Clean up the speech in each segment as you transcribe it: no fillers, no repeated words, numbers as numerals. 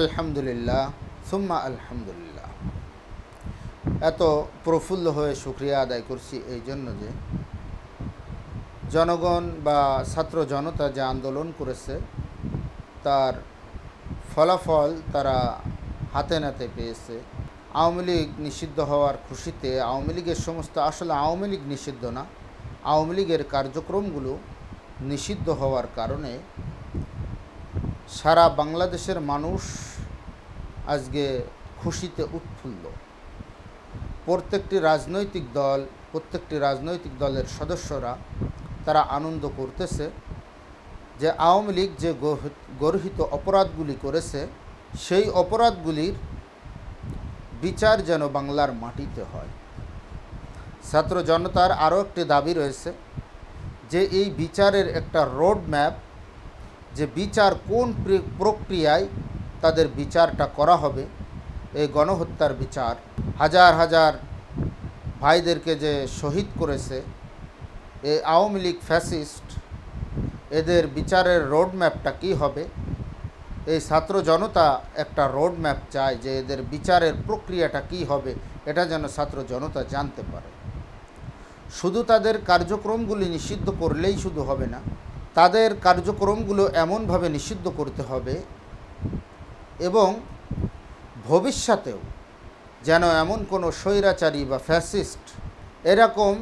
আলহামদুলিল্লাহ সুম্মা আলহামদুলিল্লাহ। এত প্রফুল্ল হয়ে শুকরিয়া আদায় করছি এই জন্য যে জনগণ বা ছাত্র জনতা যে আন্দোলন করেছে তার ফলাফল তারা হাতে নাতে পেয়েছে। আওয়ামী লীগ নিষিদ্ধ হওয়ার খুশিতে আওয়ামী লীগের সমস্ত, আসলে আওয়ামী লীগ নিষিদ্ধ না, আওয়ামী লীগের কার্যক্রমগুলো নিষিদ্ধ হওয়ার কারণে সারা বাংলাদেশের মানুষ আজকে খুশিতে উৎফুল্ল। প্রত্যেকটি রাজনৈতিক দলের সদস্যরা তারা আনন্দ করতেছে যে আওয়ামী লীগ যে গর্হিত অপরাধগুলি করেছে সেই অপরাধগুলির বিচার যেন বাংলার মাটিতে হয়। ছাত্র জনতার আরও একটি দাবি রয়েছে যে এই বিচারের একটা রোড ম্যাপ, যে বিচার কোন প্রক্রিয়ায় তাদের বিচারটা করা হবে, এই গণহত্যার বিচার, হাজার হাজার ভাইদেরকে যে শহীদ করেছে এই আওয়ামী লীগ ফ্যাসিস্ট, এদের বিচারের রোড ম্যাপটা কী হবে। এই ছাত্র জনতা একটা রোড ম্যাপ চায় যে এদের বিচারের প্রক্রিয়াটা কী হবে, এটা যেন ছাত্র জনতা জানতে পারে। শুধু তাদের কার্যক্রমগুলি নিষিদ্ধ করলেই শুধু হবে না, তাদের কার্যক্রমগুলো এমনভাবে নিষিদ্ধ করতে হবে এবং ভবিষ্যতেও যেন এমন কোনো স্বৈরাচারী বা ফ্যাসিস্ট এরকম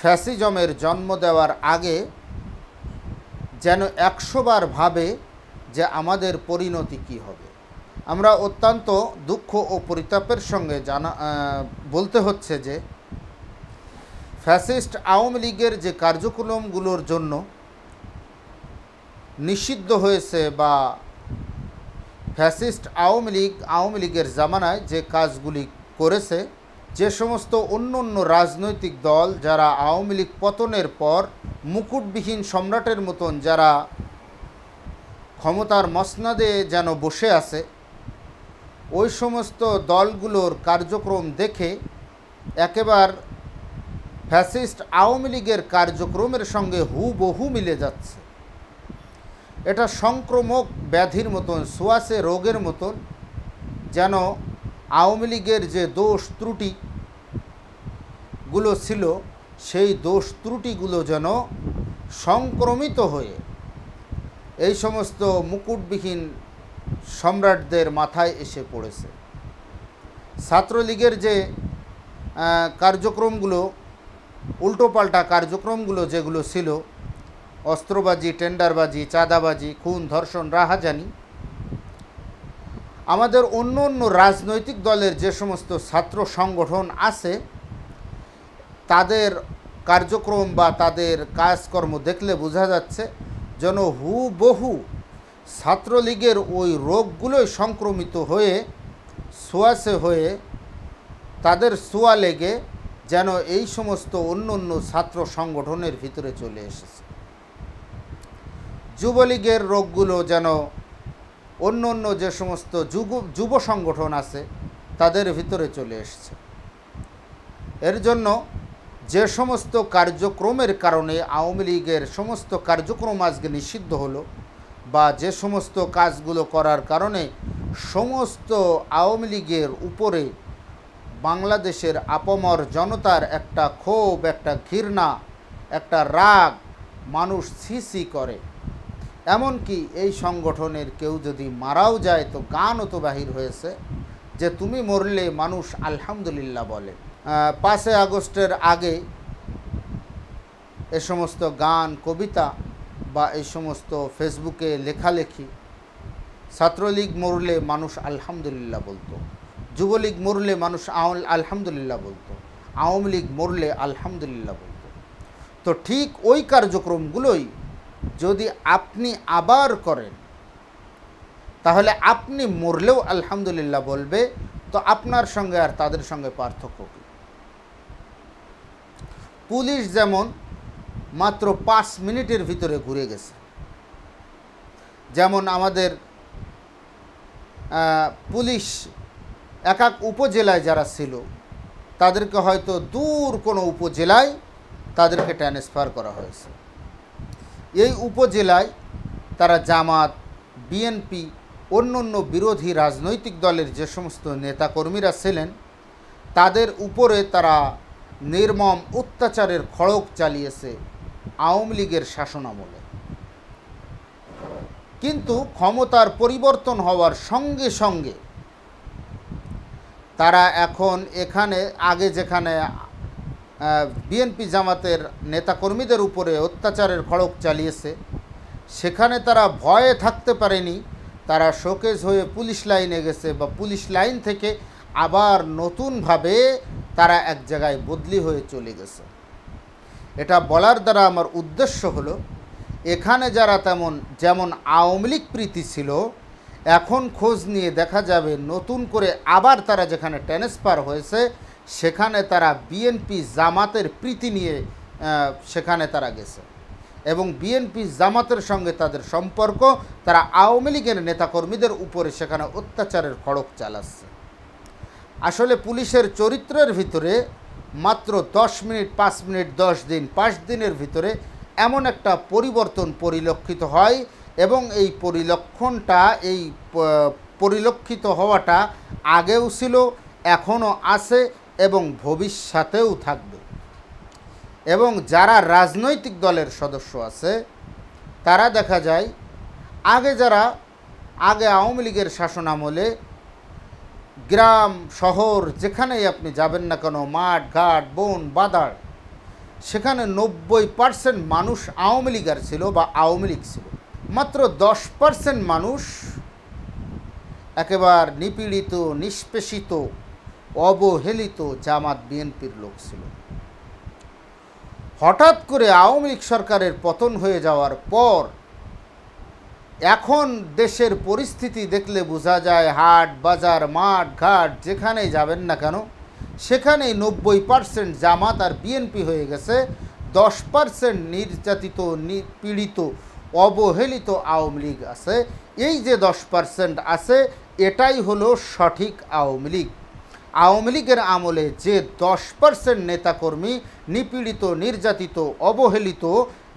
ফ্যাসিজমের জন্ম দেওয়ার আগে যেন 100 বার ভাবে যে আমাদের পরিণতি কী হবে। আমরা অত্যন্ত দুঃখ ও পরিতাপের সঙ্গে বলতে হচ্ছে যে ফ্যাসিস্ট আওয়ামী লীগের যে কার্যক্রমগুলোর জন্য নিষিদ্ধ হয়েছে বা ফ্যাসিস্ট আওয়ামী লীগের জামানায় যে কাজগুলি করেছে, যে সমস্ত অন্য রাজনৈতিক দল যারা আওয়ামী লীগ পতনের পর মুকুটবিহীন সম্রাটের মতন যারা ক্ষমতার মসনদে যেন বসে আছে, ওই সমস্ত দলগুলোর কার্যক্রম দেখে একেবারে ফ্যাসিস্ট আওয়ামী লীগের কার্যক্রমের সঙ্গে হুবহু মিলে যাচ্ছে। এটা সংক্রমক ব্যাধির মতন, সোয়াসে রোগের মতন, যেন আওয়ামী লীগের যে দোষ ত্রুটিগুলো ছিল সেই দোষ ত্রুটিগুলো যেন সংক্রমিত হয়ে এই সমস্ত মুকুটবিহীন সম্রাটদের মাথায় এসে পড়েছে। ছাত্রলীগের যে কার্যক্রমগুলো, উল্টোপাল্টা কার্যক্রমগুলো যেগুলো ছিল, অস্ত্রবাজি, টেন্ডারবাজি, চাঁদাবাজি, খুন, ধর্ষণ, রাহাজানি, আমাদের অন্য রাজনৈতিক দলের যে সমস্ত ছাত্র সংগঠন আছে তাদের কার্যক্রম বা তাদের কাজকর্ম দেখলে বোঝা যাচ্ছে যেন হুবহু ছাত্রলীগের ওই রোগগুলোই সংক্রমিত হয়ে সোয়াসে হয়ে তাদের সোয়া লেগে যেন এই সমস্ত অন্য ছাত্র সংগঠনের ভিতরে চলে এসেছে। যুবলীগের রোগগুলো যেন অন্য যে সমস্ত যুব সংগঠন আছে তাদের ভিতরে চলে এসেছে। এর জন্য যে সমস্ত কার্যক্রমের কারণে আওয়ামী লীগের সমস্ত কার্যক্রম আজকে নিষিদ্ধ হলো, বা যে সমস্ত কাজগুলো করার কারণে সমস্ত আওয়ামী লীগের উপরে বাংলাদেশের আপামর জনতার একটা ক্ষোভ, একটা ঘৃণা, একটা রাগ, মানুষ ছিছি করে। এমনকি এই সংগঠনের কেউ যদি মারাও যায় তো গানও তো বাহির হয়েছে যে তুমি মরলে মানুষ আলহামদুলিল্লাহ বলে। 5 আগস্টের আগে এ সমস্ত গান, কবিতা বা এই সমস্ত ফেসবুকে লেখালেখি, ছাত্রলীগ মরলে মানুষ আলহামদুলিল্লাহ বলতো, যুবলীগ মরলে মানুষ আলহামদুলিল্লাহ বলতো, আওয়ামী লীগ মরলে আলহামদুলিল্লাহ বলতো। তো ঠিক ওই কার্যক্রমগুলোই যদি আপনি আবার করেন তাহলে আপনি মরলেও আলহামদুলিল্লাহ বলবে। তো আপনার সঙ্গে আর তাদের সঙ্গে পার্থক্য কী? পুলিশ যেমন মাত্র 5 মিনিটের ভিতরে ঘুরে গেছে, যেমন আমাদের পুলিশ এক উপজেলায় যারা ছিল তাদেরকে হয়তো দূর কোনো উপজেলায় তাদেরকে ট্রান্সফার করা হয়েছে। এই উপজেলায় তারা জামাত, বিএনপি অন্য অন্য বিরোধী রাজনৈতিক দলের যে সমস্ত নেতাকর্মীরা ছিলেন তাদের উপরে তারা নির্মম অত্যাচারের খড়গ চালিয়েছে আওয়ামী লীগের শাসনামলে। কিন্তু ক্ষমতার পরিবর্তন হওয়ার সঙ্গে সঙ্গে তারা এখন এখানে আগে যেখানে বিএনপি জামাতের নেতাকর্মীদের উপরে অত্যাচারের খড়গ চালিয়েছে সেখানে তারা ভয়ে থাকতে পারেনি, তারা শোকেজ হয়ে পুলিশ লাইনে গেছে বা পুলিশ লাইন থেকে আবার নতুনভাবে তারা এক জায়গায় বদলি হয়ে চলে গেছে। এটা বলার দ্বারা আমার উদ্দেশ্য হলো এখানে যারা যেমন আওয়ামী লীগ প্রীতি ছিল এখন খোঁজ নিয়ে দেখা যাবে নতুন করে আবার তারা যেখানে ট্রান্সফার হয়েছে সেখানে তারা বিএনপি জামাতের প্রীতি নিয়ে সেখানে তারা গেছে এবং বিএনপি জামাতের সঙ্গে তাদের সম্পর্ক, তারা আওয়ামী লীগের নেতাকর্মীদের উপরে সেখানে অত্যাচারের খড়গ চালাচ্ছে। আসলে পুলিশের চরিত্রের ভিতরে মাত্র 10 মিনিট, 5 মিনিট, 10 দিন, 5 দিনের ভিতরে এমন একটা পরিবর্তন পরিলক্ষিত হয় এবং এই পরিলক্ষিত হওয়াটা আগেও ছিল, এখনও আছে এবং ভবিষ্যতেও থাকবে। এবং যারা রাজনৈতিক দলের সদস্য আছে তারা দেখা যায় আগে আওয়ামী লীগের শাসনামলে গ্রাম শহর যেখানেই আপনি যাবেন না কেন, মাঠ ঘাট বন বাদার, সেখানে 90% মানুষ আওয়ামী লীগের ছিল বা আওয়ামী লীগ ছিল। মাত্র 10% মানুষ একেবারে নিপীড়িত, নিষ্পেষিত, অবহেলিত জামাত বিএনপির লোক ছিল। হঠাৎ করে আওয়ামী লীগ সরকারের পতন হয়ে যাওয়ার পর এখন দেশের পরিস্থিতি দেখলে বোঝা যায় হাট বাজার মাঠ ঘাট যেখানেই যাবেন না কেন সেখানেই 90% জামাত আর বিএনপি হয়ে গেছে, 10% নির্যাতিত, নিপীড়িত, অবহেলিত আওয়ামী লীগ আছে। এই যে 10% আছে এটাই হলো সঠিক আওয়ামী লীগ। আওয়ামী লীগের আমলে যে 10% নেতাকর্মী নিপীড়িত, নির্যাতিত, অবহেলিত,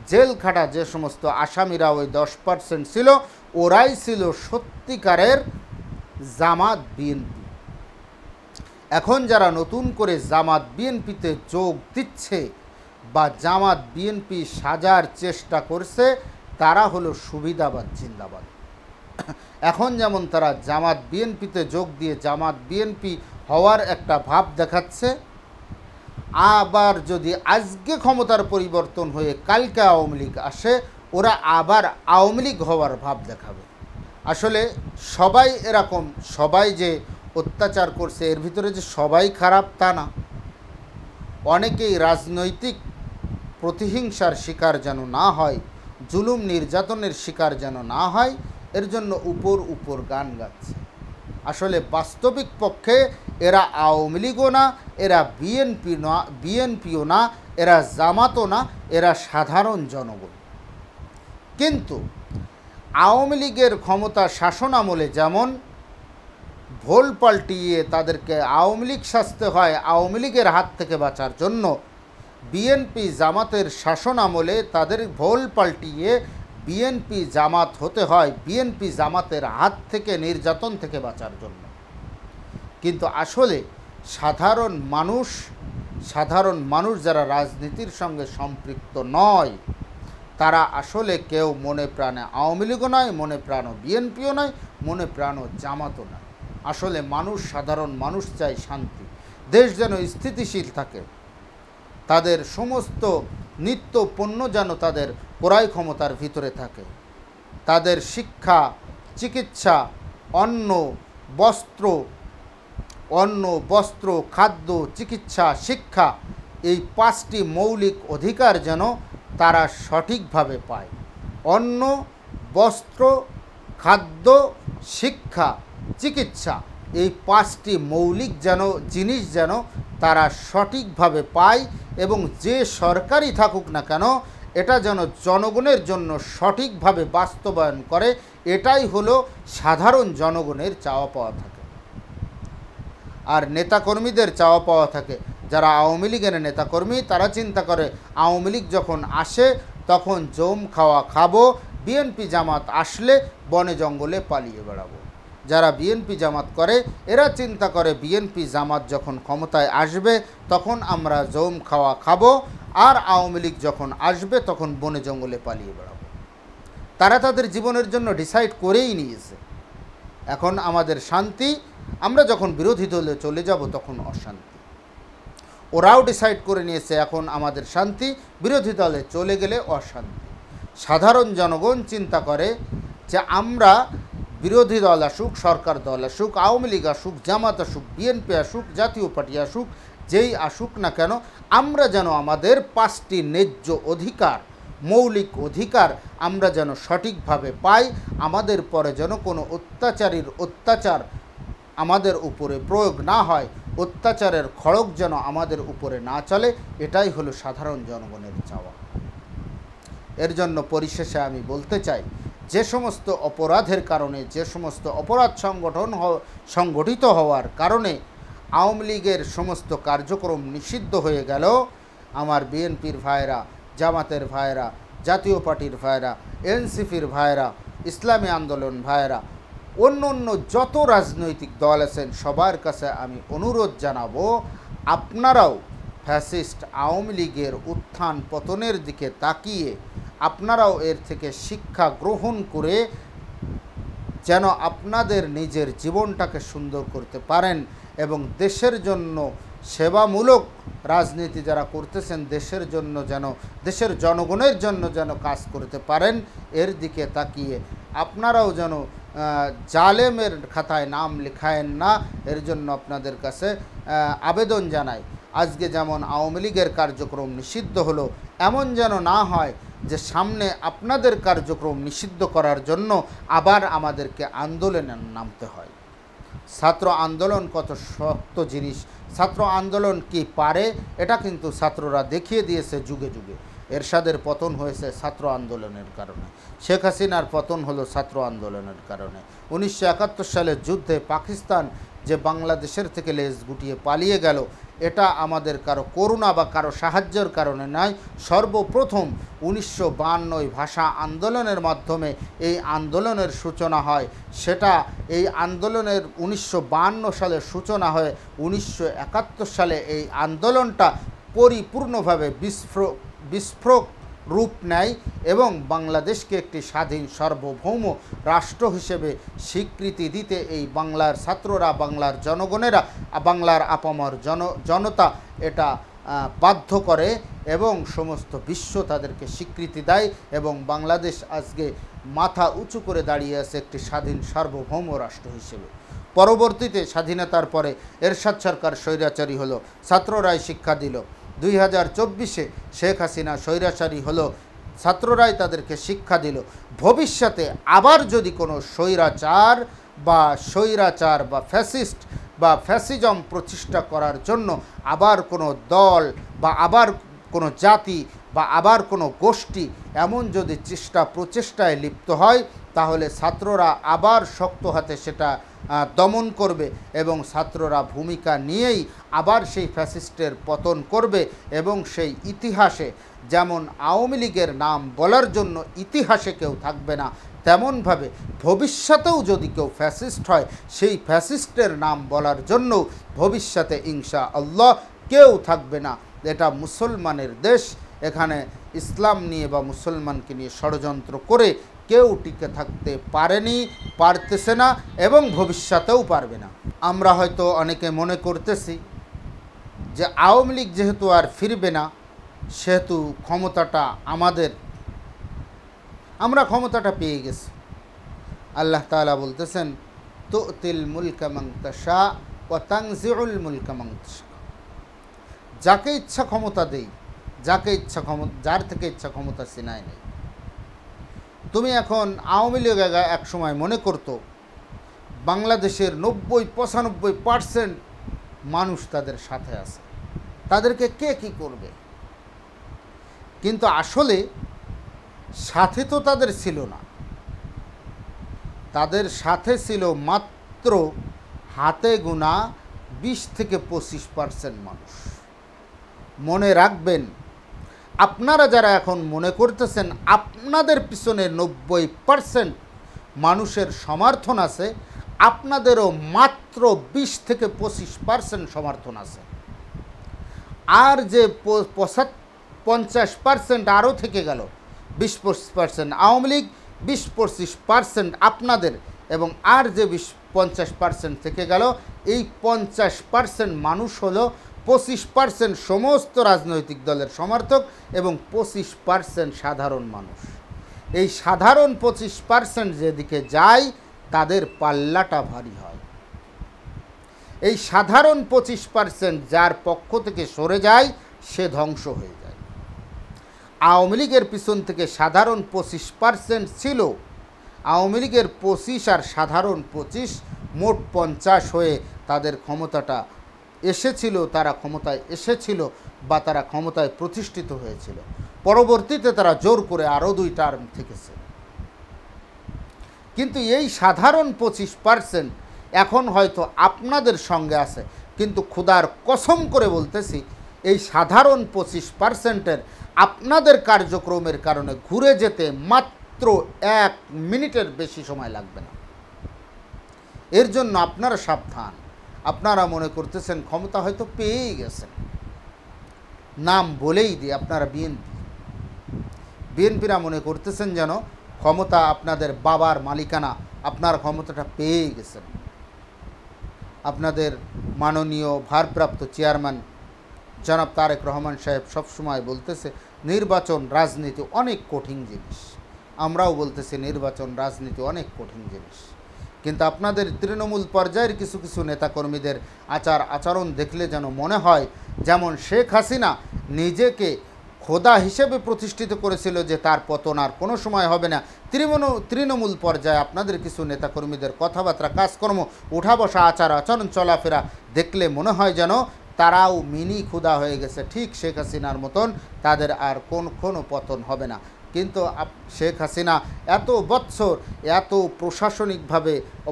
জেল খাটা যে সমস্ত আসামিরা ওই 10% ছিল, ওরাই ছিল সত্যিকারের জামাত বিএনপি। এখন যারা নতুন করে জামাত বিএনপিতে যোগ দিচ্ছে বা জামাত বিএনপি সাজার চেষ্টা করছে তারা হলো সুবিধাবাদ জিন্দাবাদ। এখন যেমন তারা জামাত বিএনপিতে যোগ দিয়ে জামাত বিএনপি হওয়ার একটা ভাব দেখাচ্ছে, আবার যদি আজকে ক্ষমতার পরিবর্তন হয়ে কালকে আওয়ামী লীগ আসে ওরা আবার আওয়ামী লীগ হওয়ার ভাব দেখাবে। আসলে সবাই এরকম, সবাই যে অত্যাচার করছে এর ভিতরে যে সবাই খারাপ তা না। অনেকেই রাজনৈতিক প্রতিহিংসার শিকার যেন না হয়, জুলুম নির্যাতনের শিকার যেন না হয়, এর জন্য উপর গান গাচ্ছে। আসলে বাস্তবিক পক্ষে এরা আওয়ামী লীগও না, এরা বিএনপিও না, এরা জামাতও না, এরা সাধারণ জনগণ। কিন্তু আওয়ামী লীগের ক্ষমতা শাসন আমলে যেমন ভোল পাল্টিয়ে তাদেরকে আওয়ামী লীগ সাজতে হয় আওয়ামী লীগের হাত থেকে বাঁচার জন্য, বিএনপি জামাতের শাসন আমলে তাদের ভোল পাল্টিয়ে বিএনপি জামাত হতে হয় বিএনপি জামাতের হাত থেকে, নির্যাতন থেকে বাঁচার জন্য। কিন্তু আসলে সাধারণ মানুষ যারা রাজনীতির সঙ্গে সম্পৃক্ত নয় তারা আসলে কেউ মনে প্রাণে আওয়ামী লীগও নয়, মনে প্রাণও বিএনপিও নয়, মনে প্রাণও জামাতও নয়। আসলে সাধারণ মানুষ চায় শান্তি, দেশ যেন স্থিতিশীল থাকে, তাদের সমস্ত নিত্য পণ্য যেন তাদের ক্রয় ক্ষমতার ভিতরে থাকে, তাদের শিক্ষা, চিকিৎসা, অন্ন বস্ত্র, খাদ্য, চিকিৎসা, শিক্ষা, এই 5টি মৌলিক অধিকার যেন তারা সঠিকভাবে পায়। অন্ন, বস্ত্র, খাদ্য, শিক্ষা, চিকিৎসা, এই 5টি মৌলিক জিনিস যেন তারা সঠিকভাবে পায় এবং যে সরকারই থাকুক না কেন এটা যেন জনগণের জন্য সঠিকভাবে বাস্তবায়ন করে, এটাই হলো সাধারণ জনগণের চাওয়া পাওয়া থাকে। আর নেতাকর্মীদের চাওয়া পাওয়া থাকে, যারা আওয়ামী লীগের নেতাকর্মী তারা চিন্তা করে আওয়ামী লীগ যখন আসে তখন জম খাওয়া খাবো, বিএনপি জামাত আসলে বনে জঙ্গলে পালিয়ে বেড়াবো। যারা বিএনপি জামাত করে, এরা চিন্তা করে বিএনপি জামাত যখন ক্ষমতায় আসবে তখন আমরা জম খাওয়া খাবো, আর আওয়ামী লীগ যখন আসবে তখন বনে জঙ্গলে পালিয়ে বেড়াবো। তারা তাদের জীবনের জন্য ডিসাইড করেই নিয়েছে। এখন আমাদের শান্তি, আমরা যখন বিরোধী দলে চলে যাব তখন অশান্তি। ওরাও ডিসাইড করে নিয়েছে এখন আমাদের শান্তি, বিরোধী দলে চলে গেলে অশান্তি। সাধারণ জনগণ চিন্তা করে যে আমরা বিরোধী দল আসুক, সরকার দল আসুক, আওয়ামী লীগ আসুক, জামাত আসুক, বিএনপি আসুক, জাতীয় পার্টি আসুক, যেই আসুক না কেন, আমরা যেন আমাদের 5টি ন্যায্য অধিকার, মৌলিক অধিকার আমরা যেন সঠিকভাবে পাই, আমাদের পরে যেন কোনো অত্যাচারীর অত্যাচার আমাদের উপরে প্রয়োগ না হয়, অত্যাচারের খড়গ যেন আমাদের উপরে না চলে, এটাই হলো সাধারণ জনগণের চাওয়া। এর জন্য পরিশেষে আমি বলতে চাই, যে সমস্ত অপরাধের কারণে, যে সমস্ত অপরাধ সংগঠিত হওয়ার কারণে আওয়ামী লীগের সমস্ত কার্যক্রম নিষিদ্ধ হয়ে গেল, আমার বিএনপির ভাইরা, জামাতের ভাইরা, জাতীয় পার্টির ভাইরা, এনসিপির ভাইরা, ইসলামী আন্দোলন ভাইরা, অন্য অন্য যত রাজনৈতিক দল আছেন সবার কাছে আমি অনুরোধ জানাবো, আপনারাও ফ্যাসিস্ট আওয়ামী লীগের উত্থান পতনের দিকে তাকিয়ে আপনারাও এর থেকে শিক্ষা গ্রহণ করে যেন আপনাদের নিজের জীবনটাকে সুন্দর করতে পারেন এবং দেশের জন্য সেবামূলক রাজনীতি যারা করতেছেন, দেশের জন্য যেন, দেশের জনগণের জন্য যেন কাজ করতে পারেন, এর দিকে তাকিয়ে আপনারাও যেন জালেমের খাতায় নাম লেখায়েন না, এর জন্য আপনাদের কাছে আবেদন জানাই। আজকে যেমন আওয়ামী লীগের কার্যক্রম নিষিদ্ধ হলো, এমন যেন না হয় যে সামনে আপনাদের কার্যক্রম নিষিদ্ধ করার জন্য আবার আমাদেরকে আন্দোলনে নামতে হয়। ছাত্র আন্দোলন কত শক্ত জিনিস, ছাত্র আন্দোলন কি পারে এটা কিন্তু ছাত্ররা দেখিয়ে দিয়েছে যুগে যুগে। এরশাদের পতন হয়েছে ছাত্র আন্দোলনের কারণে, শেখ হাসিনার পতন হলো ছাত্র আন্দোলনের কারণে। 1971 সালের যুদ্ধে পাকিস্তান যে বাংলাদেশের থেকে লেজ গুটিয়ে পালিয়ে গেল, এটা আমাদের কারো করুণা বা কারো সাহায্যের কারণে নয়। সর্বপ্রথম 1952 ভাষা আন্দোলনের মাধ্যমে এই আন্দোলনের সূচনা হয়। সেটা এই আন্দোলনের 1952 সালে সূচনা হয়ে 1971 সালে এই আন্দোলনটা পরিপূর্ণভাবে বিস্ফোরক রূপ নেয় এবং বাংলাদেশকে একটি স্বাধীন সার্বভৌম রাষ্ট্র হিসেবে স্বীকৃতি দিতে এই বাংলার ছাত্ররা, বাংলার জনগণেরা, বাংলার আপামর জনতা এটা বাধ্য করে এবং সমস্ত বিশ্ব তাদেরকে স্বীকৃতি দেয় এবং বাংলাদেশ আজকে মাথা উঁচু করে দাঁড়িয়ে আছে একটি স্বাধীন সার্বভৌম রাষ্ট্র হিসেবে। পরবর্তীতে স্বাধীনতার পরে এরশাদ সরকার স্বৈরাচারী হলো, ছাত্ররাই শিক্ষা দিল। 2024-এ শেখ হাসিনা স্বৈরাচারী হলো, ছাত্ররাই তাদেরকে শিক্ষা দিল। ভবিষ্যতে আবার যদি কোনো স্বৈরাচার বা ফ্যাসিস্ট বা ফ্যাসিজম প্রতিষ্ঠা করার জন্য আবার কোনো দল বা আবার কোনো জাতি বা আবার কোনো গোষ্ঠী এমন যদি প্রচেষ্টায় লিপ্ত হয়, তাহলে ছাত্ররা আবার শক্ত হাতে সেটা দমন করবে এবং ছাত্ররা ভূমিকা নিয়েই আবার সেই ফ্যাসিস্টের পতন করবে এবং সেই ইতিহাসে যেমন আওয়ামী লীগের নাম বলার জন্য ইতিহাসে কেউ থাকবে না, তেমনভাবে ভবিষ্যতেও যদি কেউ ফ্যাসিস্ট হয়, সেই ফ্যাসিস্টের নাম বলার জন্য ভবিষ্যতে ইনশাআল্লাহ কেউ থাকবে না। এটা মুসলমানের দেশ, এখানে ইসলাম নিয়ে বা মুসলমানকে নিয়ে ষড়যন্ত্র করে কেউ টিকে থাকতে পারেনি, পারতেছে না এবং ভবিষ্যতেও পারবে না। আমরা হয়তো অনেকে মনে করতেছি যে আওয়ামী লীগ যেহেতু আর ফিরবে না, সেহেতু ক্ষমতাটা আমাদের, আমরা ক্ষমতাটা পেয়ে গেছি। আল্লাহ তাআলা বলতেছেন, তুতিল মুলকা মান তাশা ওয়া তানজিউল মুলকা মান তাশা। যাকে ইচ্ছা ক্ষমতা দেই, যাকে ইচ্ছা যার থেকে ইচ্ছা ক্ষমতা ছিনায় নেই। তুমি এখন আওয়ামী লীগ এক সময় মনে করতো বাংলাদেশের 90-95% মানুষ তাদের সাথে আছে, তাদেরকে কে কী করবে, কিন্তু আসলে সাথে তো তাদের ছিল না। তাদের সাথে ছিল মাত্র হাতে গোনা 20-25% মানুষ। মনে রাখবেন, আপনারা যারা এখন মনে করতেছেন আপনাদের পিছনে 90% মানুষের সমর্থন আছে, আপনাদেরও মাত্র 20-25% সমর্থন আছে। আর যে 50% আরও থেকে গেল, 20-25% আওয়ামী লীগ, 20-25% আপনাদের, এবং আর যে 50% থেকে গেল, এই 50% মানুষ হলো 25% সমস্ত রাজনৈতিক দলের সমর্থক এবং 25% সাধারণ মানুষ। এই সাধারণ 25% যেদিকে যায় তাদের পাল্লাটা ভারী হয়। এই সাধারণ 25% যার পক্ষ থেকে সরে যায় সে ধ্বংস হয়ে যায়। আওয়ামী লীগের পিছন থেকে সাধারণ 25% ছিল, আওয়ামী লীগের 25 আর সাধারণ 25 মোট 50 হয়ে তাদের ক্ষমতাটা এসেছিল, তারা ক্ষমতায় এসেছিল বা তারা ক্ষমতায় প্রতিষ্ঠিত হয়েছিল। পরবর্তীতে তারা জোর করে আরও 2 টার্ম থেকেছে। কিন্তু এই সাধারণ 25% এখন হয়তো আপনাদের সঙ্গে আছে, কিন্তু খোদার কসম করে বলতেছি এই সাধারণ 25%-এর আপনাদের কার্যক্রমের কারণে ঘুরে যেতে মাত্র 1 মিনিটের বেশি সময় লাগবে না। এর জন্য আপনারা সাবধান। আপনারা মনে করতেছেন ক্ষমতা হয়তো পেয়েই গেছেন, নাম বলেই দিয়ে আপনারা বিএনপিরা মনে করতেছেন যেন ক্ষমতা আপনাদের বাবার মালিকানা, আপনার ক্ষমতাটা পেয়েই গেছেন। আপনাদের মাননীয় ভারপ্রাপ্ত চেয়ারম্যান জনাব তারেক রহমান সাহেব সবসময় বলতেছে নির্বাচন রাজনীতি অনেক কঠিন জিনিস। আমরাও বলতেছি নির্বাচন রাজনীতি অনেক কঠিন জিনিস। কিন্তু আপনাদের তৃণমূল পর্যায়ের কিছু কিছু নেতাকর্মীদের আচরণ দেখলে যেন মনে হয় যেমন শেখ হাসিনা নিজেকে খোদা হিসেবে প্রতিষ্ঠিত করেছিল যে তার পতন আর কোনো সময় হবে না। তৃণমূল পর্যায়ে আপনাদের কিছু নেতাকর্মীদের কথাবার্তা, কাজকর্ম, উঠা বসা, আচরণ, চলাফেরা দেখলে মনে হয় যেন তারাও মিনি খোদা হয়ে গেছে, ঠিক শেখ হাসিনার মতন তাদের আর কোনো পতন হবে না। কিন্তু শেখ হাসিনা এত বৎসর এত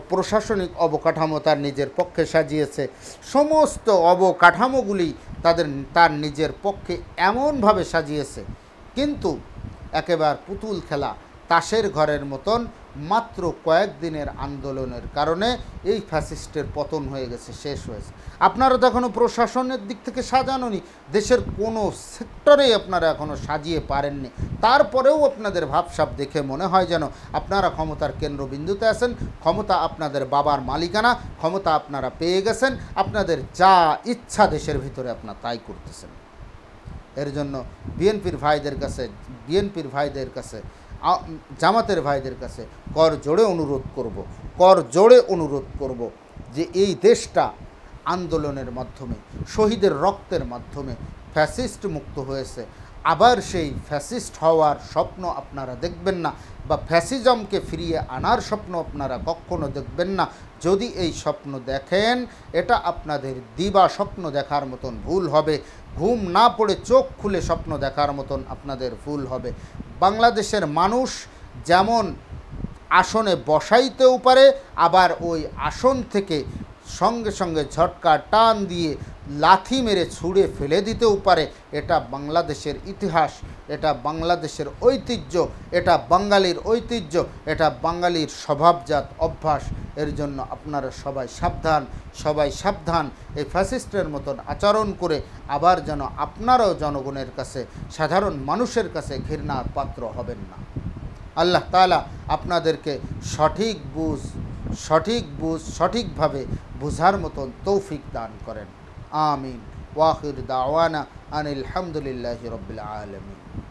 প্রশাসনিক অবকাঠামো তার নিজের পক্ষে সাজিয়েছে, সমস্ত অবকাঠামোগুলি তার নিজের পক্ষে এমনভাবে সাজিয়েছে, কিন্তু একেবারে পুতুল খেলা, তাসের ঘরের মতন মাত্র কয়েকদিনের আন্দোলনের কারণে এই ফ্যাসিস্টের পতন হয়ে গেছে, শেষ হয়েছে। আপনারা তো এখনও প্রশাসনের দিক থেকে সাজানোনি, দেশের কোনো সেক্টরেই আপনারা এখনও সাজিয়ে পারেননি। তারপরেও আপনাদের ভাবসাব দেখে মনে হয় যেন আপনারা ক্ষমতার কেন্দ্রবিন্দুতে আছেন, ক্ষমতা আপনাদের বাবার মালিকানা, ক্ষমতা আপনারা পেয়ে গেছেন, আপনাদের যা ইচ্ছা দেশের ভিতরে আপনারা তাই করতেছেন। এর জন্য বিএনপির ভাইদের কাছে জামাতের ভাইদের কাছে কর জোড়ে অনুরোধ করব যে এই দেশটা আন্দোলনের মাধ্যমে, শহীদের রক্তের মাধ্যমে ফ্যাসিস্ট মুক্ত হয়েছে। আবার সেই ফ্যাসিস্ট হওয়ার স্বপ্ন আপনারা দেখবেন না, বা ফ্যাসিজমকে ফিরিয়ে আনার স্বপ্ন আপনারা কখনো দেখবেন না। যদি এই স্বপ্ন দেখেন এটা আপনাদের দিবা স্বপ্ন দেখার মতন ভুল হবে, ঘুম না পড়ে চোখ খুলে স্বপ্ন দেখার মতন আপনাদের ভুল হবে। বাংলাদেশের মানুষ যেমন আসনে বসাইতেও পারে, আবার ওই আসন থেকে সঙ্গে সঙ্গে ঝটকা টান দিয়ে লাথি মেরে ছুঁড়ে ফেলে দিতেও পারে। এটা বাংলাদেশের ইতিহাস, এটা বাংলাদেশের ঐতিহ্য, এটা বাঙালির ঐতিহ্য, এটা বাঙালির স্বভাবজাত অভ্যাস। এর জন্য আপনারা সবাই সাবধান। এই ফ্যাসিস্টের মতন আচরণ করে আবার যেন আপনারাও জনগণের কাছে, সাধারণ মানুষের কাছে ঘৃণার পাত্র হবেন না। আল্লাহ তাআলা আপনাদেরকে সঠিকভাবে বুঝার মতন তৌফিক দান করেন। আমিন। ওয়াখির দাওয়ানা আনিল হামদুলিল্লাহি রাব্বিল আলামিন।